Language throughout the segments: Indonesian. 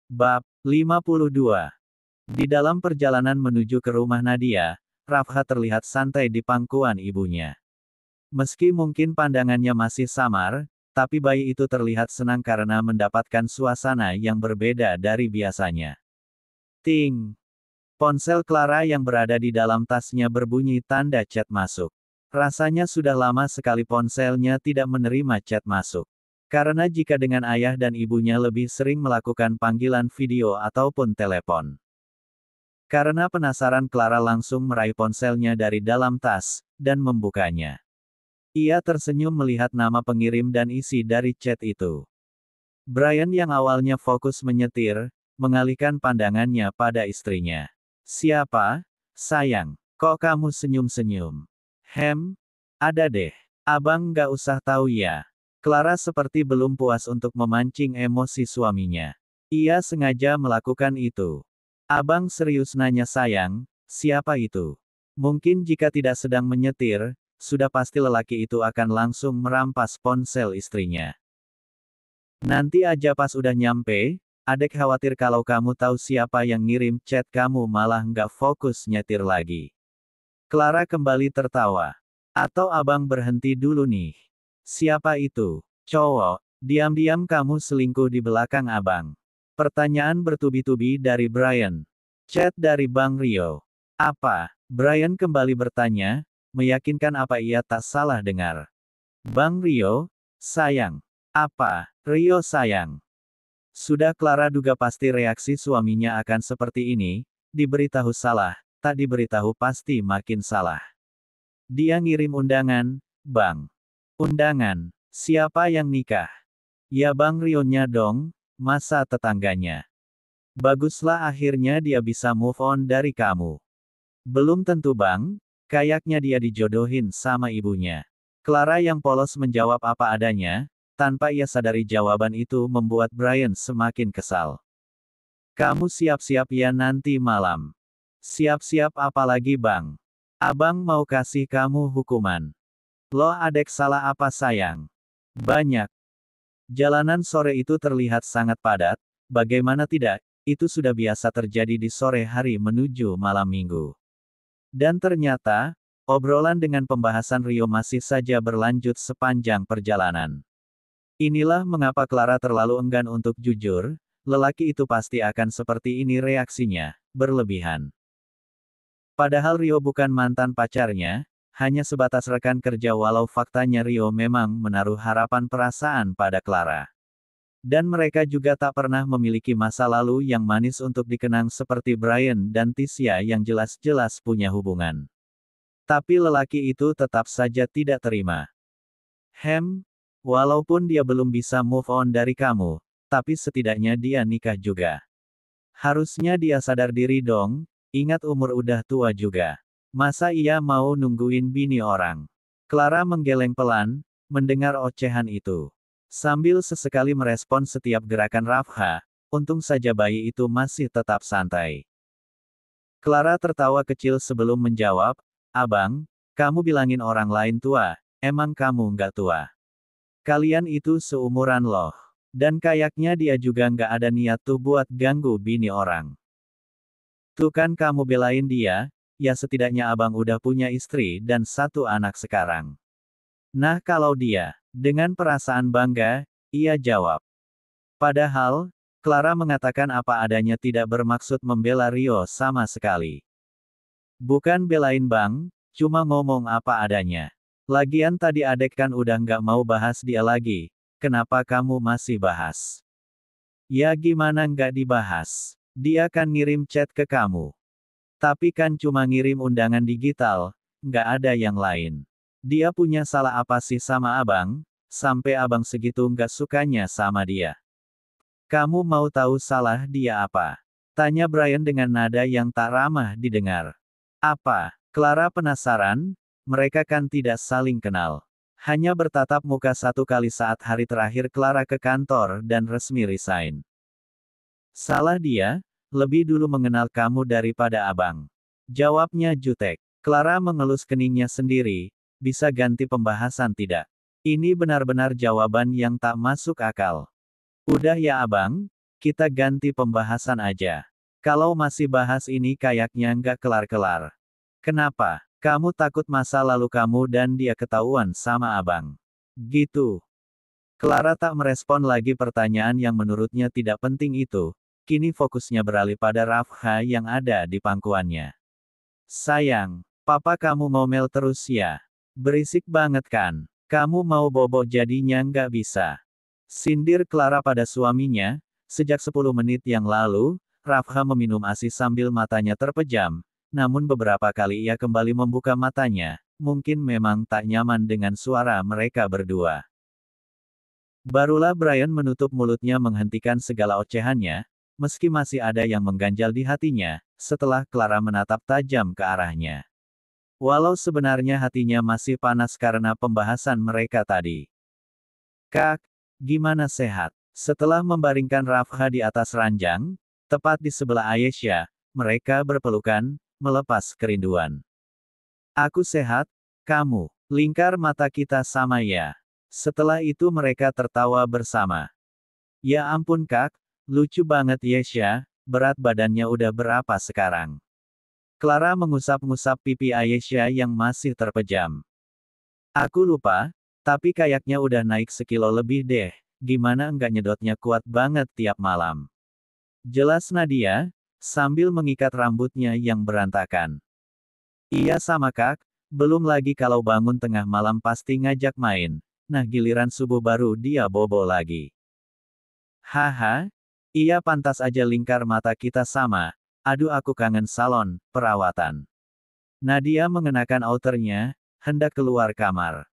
Bab 52. Di dalam perjalanan menuju ke rumah Nadia, Rafha terlihat santai di pangkuan ibunya. Meski mungkin pandangannya masih samar, tapi bayi itu terlihat senang karena mendapatkan suasana yang berbeda dari biasanya. Ting! Ponsel Clara yang berada di dalam tasnya berbunyi tanda chat masuk. Rasanya sudah lama sekali ponselnya tidak menerima chat masuk. Karena jika dengan ayah dan ibunya lebih sering melakukan panggilan video ataupun telepon. Karena penasaran, Clara langsung meraih ponselnya dari dalam tas, dan membukanya. Ia tersenyum melihat nama pengirim dan isi dari chat itu. Brian yang awalnya fokus menyetir, mengalihkan pandangannya pada istrinya. Siapa? Sayang, kok kamu senyum-senyum? Ada deh. Abang nggak usah tahu ya. Clara seperti belum puas untuk memancing emosi suaminya. Ia sengaja melakukan itu. Abang serius nanya sayang, siapa itu? Mungkin jika tidak sedang menyetir, sudah pasti lelaki itu akan langsung merampas ponsel istrinya. Nanti aja pas udah nyampe, adek khawatir kalau kamu tahu siapa yang ngirim chat kamu malah nggak fokus nyetir lagi. Clara kembali tertawa. Atau abang berhenti dulu nih. Siapa itu? Cowok, diam-diam kamu selingkuh di belakang abang. Pertanyaan bertubi-tubi dari Brian. Chat dari Bang Rio. Apa? Brian kembali bertanya, meyakinkan apa ia tak salah dengar. Bang Rio, sayang. Apa? Rio sayang. Sudah Clara duga pasti reaksi suaminya akan seperti ini, diberitahu salah, tak diberitahu pasti makin salah. Dia ngirim undangan, Bang. Undangan? Siapa yang nikah? Ya Bang Rio-nya dong, masa tetangganya. Baguslah akhirnya dia bisa move on dari kamu. Belum tentu Bang, kayaknya dia dijodohin sama ibunya. Clara yang polos menjawab apa adanya, tanpa ia sadari jawaban itu membuat Brian semakin kesal. Kamu siap-siap ya nanti malam. Siap-siap apa lagi Bang? Abang mau kasih kamu hukuman. Loh adek salah apa sayang? Banyak. Jalanan sore itu terlihat sangat padat, bagaimana tidak, itu sudah biasa terjadi di sore hari menuju malam minggu. Dan ternyata, obrolan dengan pembahasan Rio masih saja berlanjut sepanjang perjalanan. Inilah mengapa Clara terlalu enggan untuk jujur, lelaki itu pasti akan seperti ini reaksinya, berlebihan. Padahal Rio bukan mantan pacarnya, hanya sebatas rekan kerja walau faktanya Rio memang menaruh harapan perasaan pada Clara. Dan mereka juga tak pernah memiliki masa lalu yang manis untuk dikenang seperti Brian dan Tisha yang jelas-jelas punya hubungan. Tapi lelaki itu tetap saja tidak terima. Walaupun dia belum bisa move on dari kamu, tapi setidaknya dia nikah juga. Harusnya dia sadar diri dong, ingat umur udah tua juga. Masa ia mau nungguin bini orang? Clara menggeleng pelan, mendengar ocehan itu. Sambil sesekali merespon setiap gerakan Rafha, untung saja bayi itu masih tetap santai. Clara tertawa kecil sebelum menjawab, Abang, kamu bilangin orang lain tua, emang kamu nggak tua? Kalian itu seumuran loh. Dan kayaknya dia juga nggak ada niat tuh buat ganggu bini orang. Tuh kan kamu belain dia, ya setidaknya abang udah punya istri dan satu anak sekarang. Nah kalau dia, dengan perasaan bangga, ia jawab. Padahal, Clara mengatakan apa adanya tidak bermaksud membela Rio sama sekali. Bukan belain bang, cuma ngomong apa adanya. Lagian tadi adek kan udah nggak mau bahas dia lagi, kenapa kamu masih bahas? Ya gimana nggak dibahas? Dia kan ngirim chat ke kamu. Tapi kan cuma ngirim undangan digital, nggak ada yang lain. Dia punya salah apa sih sama abang, sampai abang segitu nggak sukanya sama dia? Kamu mau tahu salah dia apa? Tanya Brian dengan nada yang tak ramah didengar. Apa? Clara penasaran, mereka kan tidak saling kenal. Hanya bertatap muka satu kali saat hari terakhir Clara ke kantor dan resmi resign. Salah dia, lebih dulu mengenal kamu daripada abang. Jawabnya jutek. Clara mengelus keningnya sendiri, bisa ganti pembahasan tidak? Ini benar-benar jawaban yang tak masuk akal. Udah ya abang, kita ganti pembahasan aja. Kalau masih bahas ini kayaknya nggak kelar-kelar. Kenapa? Kamu takut masa lalu kamu dan dia ketahuan sama abang? Gitu. Clara tak merespon lagi pertanyaan yang menurutnya tidak penting itu. Kini fokusnya beralih pada Rafha yang ada di pangkuannya. Sayang, papa kamu ngomel terus ya. Berisik banget kan? Kamu mau bobo jadinya nggak bisa. Sindir Clara pada suaminya. Sejak 10 menit yang lalu, Rafha meminum ASI sambil matanya terpejam. Namun beberapa kali ia kembali membuka matanya. Mungkin memang tak nyaman dengan suara mereka berdua. Barulah Brian menutup mulutnya menghentikan segala ocehannya, meski masih ada yang mengganjal di hatinya, setelah Clara menatap tajam ke arahnya. Walau sebenarnya hatinya masih panas karena pembahasan mereka tadi. Kak, gimana sehat? Setelah membaringkan Rafha di atas ranjang, tepat di sebelah Ayesha, mereka berpelukan, melepas kerinduan. Aku sehat, kamu. Lingkar mata kita sama ya. Setelah itu mereka tertawa bersama. Ya ampun kak, lucu banget Yesha, berat badannya udah berapa sekarang? Clara mengusap-ngusap pipi Ayesha yang masih terpejam. Aku lupa, tapi kayaknya udah naik sekilo lebih deh, gimana enggak nyedotnya kuat banget tiap malam. Jelas Nadia, sambil mengikat rambutnya yang berantakan. Iya sama kak, belum lagi kalau bangun tengah malam pasti ngajak main. Nah giliran subuh baru dia bobo lagi. Haha, iya pantas aja lingkar mata kita sama. Aduh aku kangen salon, perawatan. Nadia mengenakan outernya, hendak keluar kamar.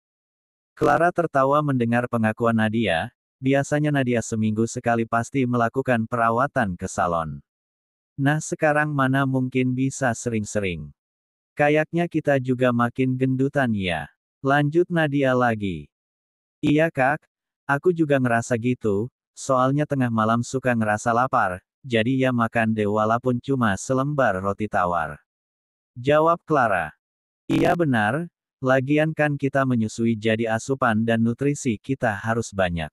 Clara tertawa mendengar pengakuan Nadia, biasanya Nadia seminggu sekali pasti melakukan perawatan ke salon. Nah sekarang mana mungkin bisa sering-sering. Kayaknya kita juga makin gendutan ya. Lanjut Nadia lagi. Iya kak, aku juga ngerasa gitu, soalnya tengah malam suka ngerasa lapar, jadi ya makan deh walaupun cuma selembar roti tawar. Jawab Clara. Iya benar, lagian kan kita menyusui jadi asupan dan nutrisi kita harus banyak.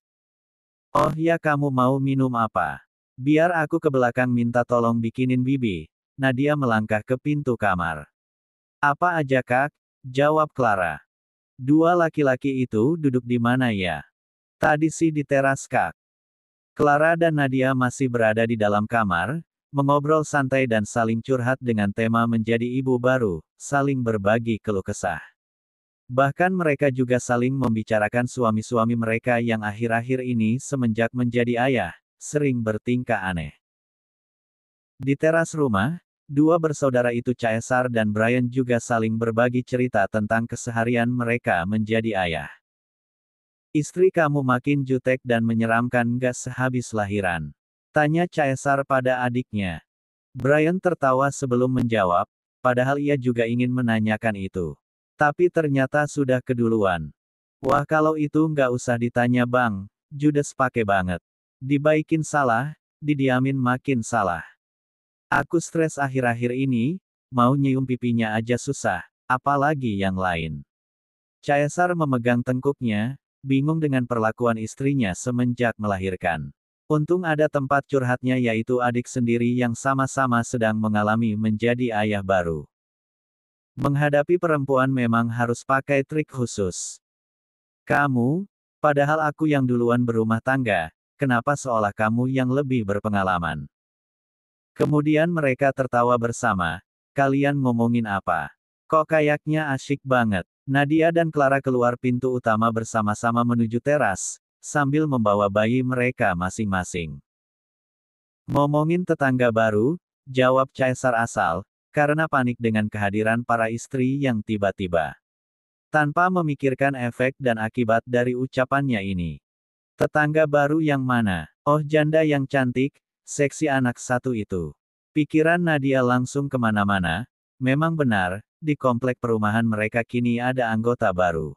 Oh ya kamu mau minum apa? Biar aku ke belakang minta tolong bikinin bibi. Nadia melangkah ke pintu kamar. Apa aja kak? Jawab Clara. Dua laki-laki itu duduk di mana ya? Tadi sih di teras kak. Clara dan Nadia masih berada di dalam kamar, mengobrol santai dan saling curhat dengan tema menjadi ibu baru, saling berbagi keluh kesah. Bahkan mereka juga saling membicarakan suami-suami mereka yang akhir-akhir ini semenjak menjadi ayah, sering bertingkah aneh. Di teras rumah, dua bersaudara itu Caesar dan Brian juga saling berbagi cerita tentang keseharian mereka menjadi ayah. Istri kamu makin jutek dan menyeramkan gak sehabis lahiran? Tanya Caesar pada adiknya. Brian tertawa sebelum menjawab, padahal ia juga ingin menanyakan itu. Tapi ternyata sudah keduluan. Wah kalau itu nggak usah ditanya bang, judes pakai banget. Dibaikin salah, didiamin makin salah. Aku stres akhir-akhir ini, mau nyium pipinya aja susah, apalagi yang lain. Caesar memegang tengkuknya, bingung dengan perlakuan istrinya semenjak melahirkan. Untung ada tempat curhatnya yaitu adik sendiri yang sama-sama sedang mengalami menjadi ayah baru. Menghadapi perempuan memang harus pakai trik khusus. Kamu, padahal aku yang duluan berumah tangga, kenapa seolah kamu yang lebih berpengalaman? Kemudian mereka tertawa bersama. Kalian ngomongin apa? Kok kayaknya asyik banget. Nadia dan Clara keluar pintu utama bersama-sama menuju teras, sambil membawa bayi mereka masing-masing. Ngomongin tetangga baru, jawab Caesar asal, karena panik dengan kehadiran para istri yang tiba-tiba. Tanpa memikirkan efek dan akibat dari ucapannya ini. Tetangga baru yang mana? Oh janda yang cantik, seksi anak satu itu. Pikiran Nadia langsung kemana-mana, memang benar, di komplek perumahan mereka kini ada anggota baru.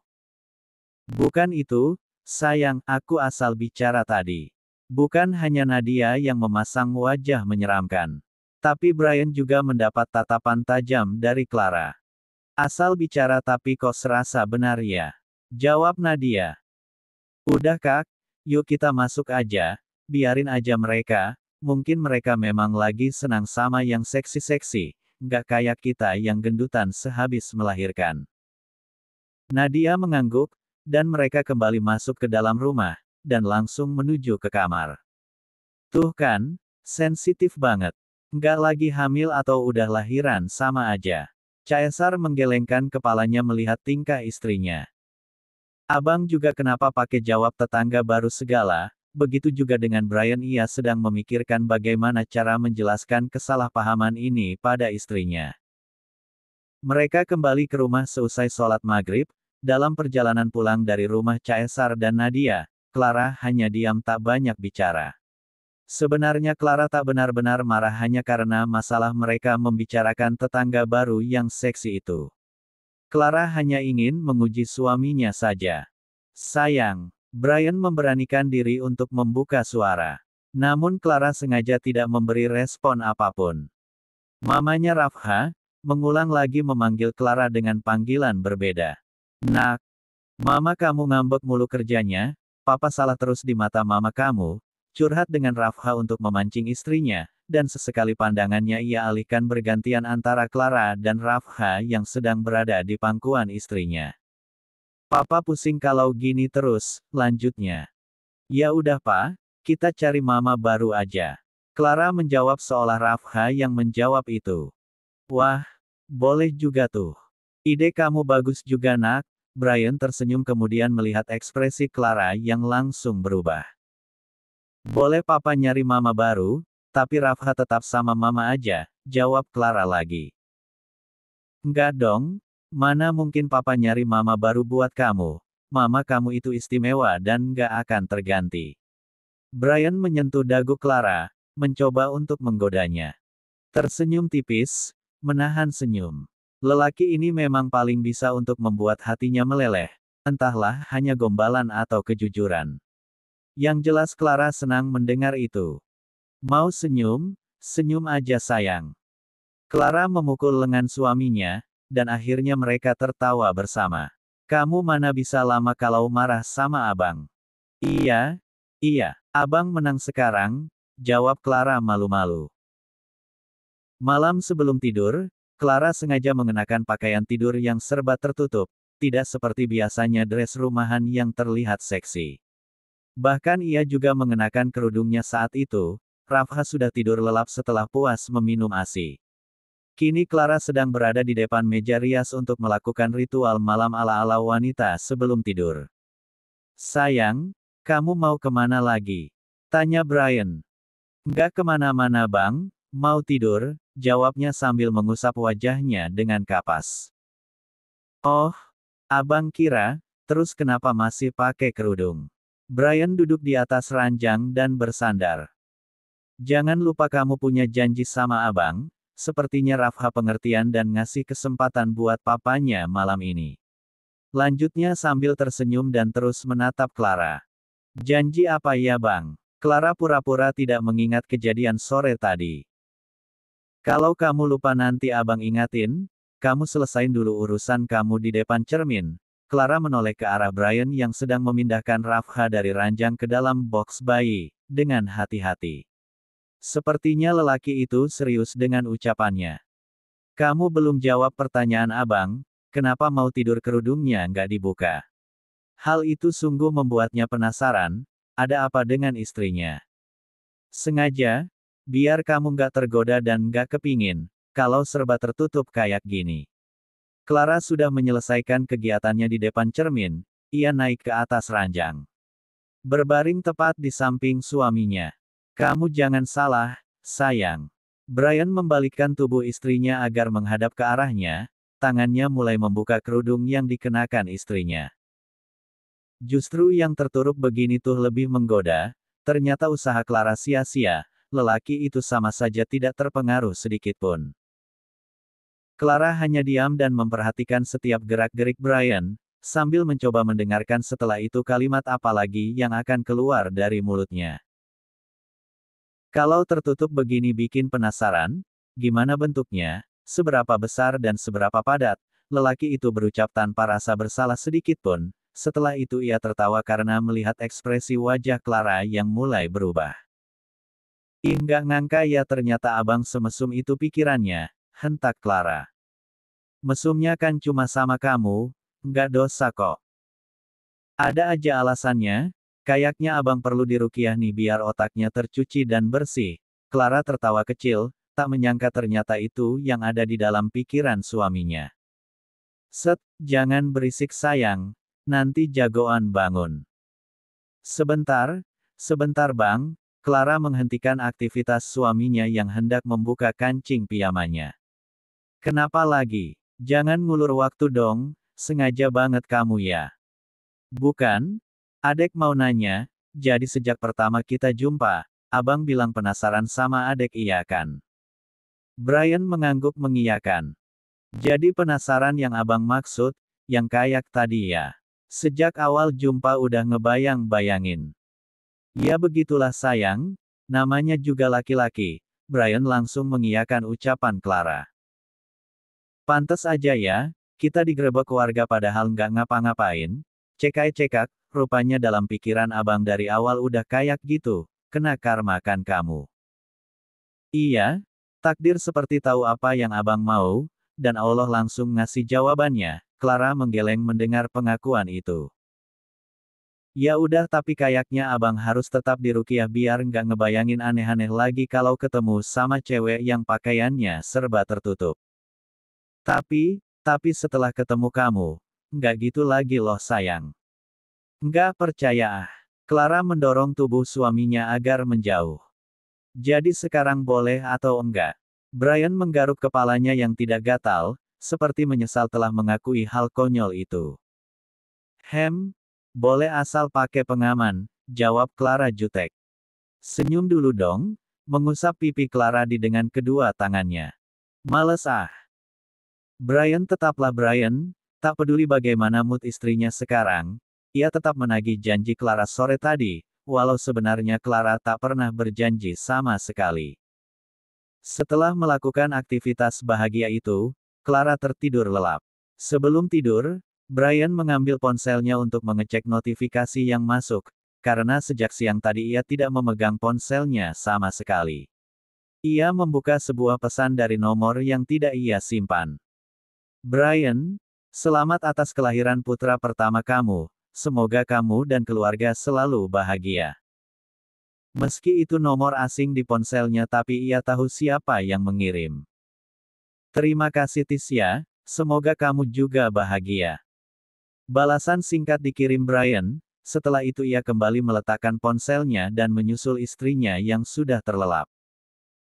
Bukan itu, sayang, aku asal bicara tadi. Bukan hanya Nadia yang memasang wajah menyeramkan. Tapi Brian juga mendapat tatapan tajam dari Clara. Asal bicara tapi kok serasa benar ya? Jawab Nadia. Udah kak, yuk kita masuk aja, biarin aja mereka, mungkin mereka memang lagi senang sama yang seksi-seksi, nggak kayak kita yang gendutan sehabis melahirkan. Nadia mengangguk, dan mereka kembali masuk ke dalam rumah, dan langsung menuju ke kamar. Tuh kan, sensitif banget. Nggak lagi hamil atau udah lahiran sama aja. Caesar menggelengkan kepalanya melihat tingkah istrinya. Abang juga kenapa pakai jawab tetangga baru segala, begitu juga dengan Brian ia sedang memikirkan bagaimana cara menjelaskan kesalahpahaman ini pada istrinya. Mereka kembali ke rumah seusai sholat maghrib, dalam perjalanan pulang dari rumah Caesar dan Nadia, Clara hanya diam tak banyak bicara. Sebenarnya Clara tak benar-benar marah hanya karena masalah mereka membicarakan tetangga baru yang seksi itu. Clara hanya ingin menguji suaminya saja. Sayang, Brian memberanikan diri untuk membuka suara. Namun Clara sengaja tidak memberi respon apapun. Mamanya Rafha, mengulang lagi memanggil Clara dengan panggilan berbeda. Nak, mama kamu ngambek mulu kerjanya, papa salah terus di mata mama kamu, curhat dengan Rafha untuk memancing istrinya, dan sesekali pandangannya ia alihkan bergantian antara Clara dan Rafha yang sedang berada di pangkuan istrinya. Papa pusing kalau gini terus, lanjutnya. Ya udah pak, kita cari mama baru aja. Clara menjawab seolah Rafha yang menjawab itu. Wah, boleh juga tuh. Ide kamu bagus juga nak. Brian tersenyum kemudian melihat ekspresi Clara yang langsung berubah. Boleh papa nyari mama baru, tapi Rafha tetap sama mama aja, jawab Clara lagi. Enggak dong, mana mungkin papa nyari mama baru buat kamu. Mama kamu itu istimewa dan nggak akan terganti. Brian menyentuh dagu Clara, mencoba untuk menggodanya. Tersenyum tipis, menahan senyum. Lelaki ini memang paling bisa untuk membuat hatinya meleleh, entahlah hanya gombalan atau kejujuran. Yang jelas Clara senang mendengar itu. Mau senyum, senyum aja sayang. Clara memukul lengan suaminya, dan akhirnya mereka tertawa bersama. Kamu mana bisa lama kalau marah sama abang? Iya, iya, abang menang sekarang, jawab Clara malu-malu. Malam sebelum tidur, Clara sengaja mengenakan pakaian tidur yang serba tertutup, tidak seperti biasanya dress rumahan yang terlihat seksi. Bahkan ia juga mengenakan kerudungnya saat itu, Rafha sudah tidur lelap setelah puas meminum ASI. Kini Clara sedang berada di depan meja rias untuk melakukan ritual malam ala-ala wanita sebelum tidur. Sayang, kamu mau kemana lagi? Tanya Brian. Nggak kemana-mana bang, mau tidur, jawabnya sambil mengusap wajahnya dengan kapas. Oh, abang kira, terus kenapa masih pakai kerudung? Brian duduk di atas ranjang dan bersandar. Jangan lupa kamu punya janji sama abang, sepertinya Rafha pengertian dan ngasih kesempatan buat papanya malam ini. Lanjutnya sambil tersenyum dan terus menatap Clara. Janji apa ya bang? Clara pura-pura tidak mengingat kejadian sore tadi. Kalau kamu lupa nanti abang ingatin, kamu selesain dulu urusan kamu di depan cermin. Clara menoleh ke arah Brian yang sedang memindahkan Rafha dari ranjang ke dalam box bayi, dengan hati-hati. Sepertinya lelaki itu serius dengan ucapannya. Kamu belum jawab pertanyaan abang, kenapa mau tidur kerudungnya nggak dibuka? Hal itu sungguh membuatnya penasaran, ada apa dengan istrinya? Sengaja, biar kamu nggak tergoda dan nggak kepingin, kalau serba tertutup kayak gini. Clara sudah menyelesaikan kegiatannya di depan cermin, ia naik ke atas ranjang. Berbaring tepat di samping suaminya. Kamu jangan salah, sayang. Brian membalikkan tubuh istrinya agar menghadap ke arahnya, tangannya mulai membuka kerudung yang dikenakan istrinya. Justru yang tertutup begini tuh lebih menggoda, ternyata usaha Clara sia-sia, lelaki itu sama saja tidak terpengaruh sedikitpun. Clara hanya diam dan memperhatikan setiap gerak-gerik Brian, sambil mencoba mendengarkan setelah itu kalimat apa lagi yang akan keluar dari mulutnya. Kalau tertutup begini bikin penasaran, gimana bentuknya, seberapa besar dan seberapa padat, lelaki itu berucap tanpa rasa bersalah sedikitpun, setelah itu ia tertawa karena melihat ekspresi wajah Clara yang mulai berubah. Ih, nggak ngangka ya ternyata abang semesum itu pikirannya, hentak Clara. Mesumnya kan cuma sama kamu, nggak dosa kok. Ada aja alasannya, kayaknya abang perlu diruqyah nih biar otaknya tercuci dan bersih. Clara tertawa kecil, tak menyangka ternyata itu yang ada di dalam pikiran suaminya. Set, jangan berisik sayang, nanti jagoan bangun. Sebentar, sebentar bang, Clara menghentikan aktivitas suaminya yang hendak membuka kancing piyamanya. Kenapa lagi? Jangan ngulur waktu dong, sengaja banget kamu ya. Bukan? Adek mau nanya, jadi sejak pertama kita jumpa, abang bilang penasaran sama adek iya kan? Brian mengangguk mengiyakan. Jadi penasaran yang abang maksud, yang kayak tadi ya. Sejak awal jumpa udah ngebayang-bayangin. Ya begitulah sayang, namanya juga laki-laki. Brian langsung mengiyakan ucapan Clara. Pantes aja ya, kita digerebek warga padahal nggak ngapa-ngapain. Cekak-cekak, rupanya dalam pikiran abang dari awal udah kayak gitu, kena karma kan kamu. Iya, takdir seperti tahu apa yang abang mau, dan Allah langsung ngasih jawabannya. Clara menggeleng mendengar pengakuan itu. Ya udah tapi kayaknya abang harus tetap diruqyah biar nggak ngebayangin aneh-aneh lagi kalau ketemu sama cewek yang pakaiannya serba tertutup. Tapi setelah ketemu kamu, nggak gitu lagi loh sayang. Nggak percaya ah. Clara mendorong tubuh suaminya agar menjauh. Jadi sekarang boleh atau enggak? Brian menggaruk kepalanya yang tidak gatal, seperti menyesal telah mengakui hal konyol itu. Boleh asal pakai pengaman, jawab Clara jutek. Senyum dulu dong, mengusap pipi Clara dengan kedua tangannya. Males ah. Brian tetaplah Brian, tak peduli bagaimana mood istrinya sekarang, ia tetap menagih janji Clara sore tadi, walau sebenarnya Clara tak pernah berjanji sama sekali. Setelah melakukan aktivitas bahagia itu, Clara tertidur lelap. Sebelum tidur, Brian mengambil ponselnya untuk mengecek notifikasi yang masuk, karena sejak siang tadi ia tidak memegang ponselnya sama sekali. Ia membuka sebuah pesan dari nomor yang tidak ia simpan. Brian, selamat atas kelahiran putra pertama kamu, semoga kamu dan keluarga selalu bahagia. Meski itu nomor asing di ponselnya tapi ia tahu siapa yang mengirim. Terima kasih Tisya, semoga kamu juga bahagia. Balasan singkat dikirim Brian, setelah itu ia kembali meletakkan ponselnya dan menyusul istrinya yang sudah terlelap.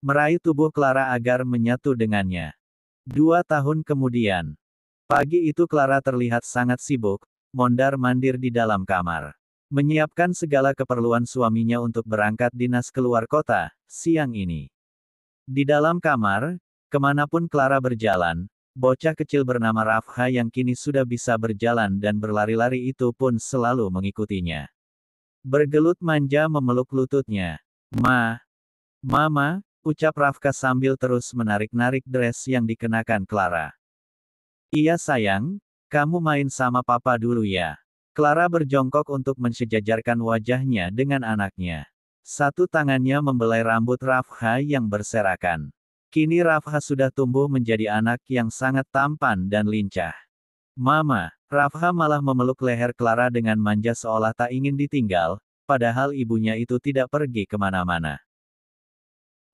Meraih tubuh Clara agar menyatu dengannya. 2 tahun kemudian. Pagi itu Clara terlihat sangat sibuk, mondar-mandir di dalam kamar. Menyiapkan segala keperluan suaminya untuk berangkat dinas keluar kota, siang ini. Di dalam kamar, kemanapun Clara berjalan, bocah kecil bernama Rafha yang kini sudah bisa berjalan dan berlari-lari itu pun selalu mengikutinya. Bergelut manja memeluk lututnya. Mama, ucap Rafka sambil terus menarik-narik dress yang dikenakan Clara. Iya sayang, kamu main sama papa dulu ya. Clara berjongkok untuk mensejajarkan wajahnya dengan anaknya. Satu tangannya membelai rambut Rafha yang berserakan. Kini Rafha sudah tumbuh menjadi anak yang sangat tampan dan lincah. Mama, Rafha malah memeluk leher Clara dengan manja seolah tak ingin ditinggal, padahal ibunya itu tidak pergi kemana-mana.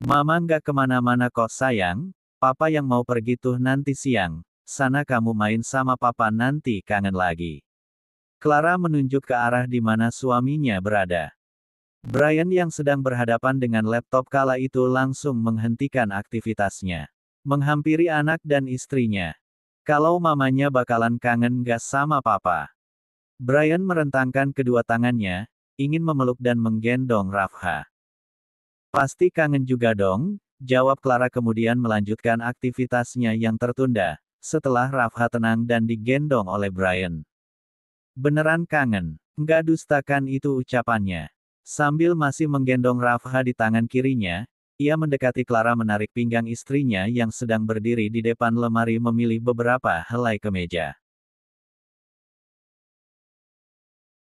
Mama nggak kemana-mana kok sayang, papa yang mau pergi tuh nanti siang, sana kamu main sama papa nanti kangen lagi. Clara menunjuk ke arah di mana suaminya berada. Brian yang sedang berhadapan dengan laptop kala itu langsung menghentikan aktivitasnya. Menghampiri anak dan istrinya. Kalau mamanya bakalan kangen gak sama papa. Brian merentangkan kedua tangannya, ingin memeluk dan menggendong Rafha. Pasti kangen juga dong, jawab Clara kemudian melanjutkan aktivitasnya yang tertunda, setelah Rafha tenang dan digendong oleh Brian. Beneran kangen, nggak dustakan itu ucapannya. Sambil masih menggendong Rafha di tangan kirinya, ia mendekati Clara menarik pinggang istrinya yang sedang berdiri di depan lemari memilih beberapa helai kemeja.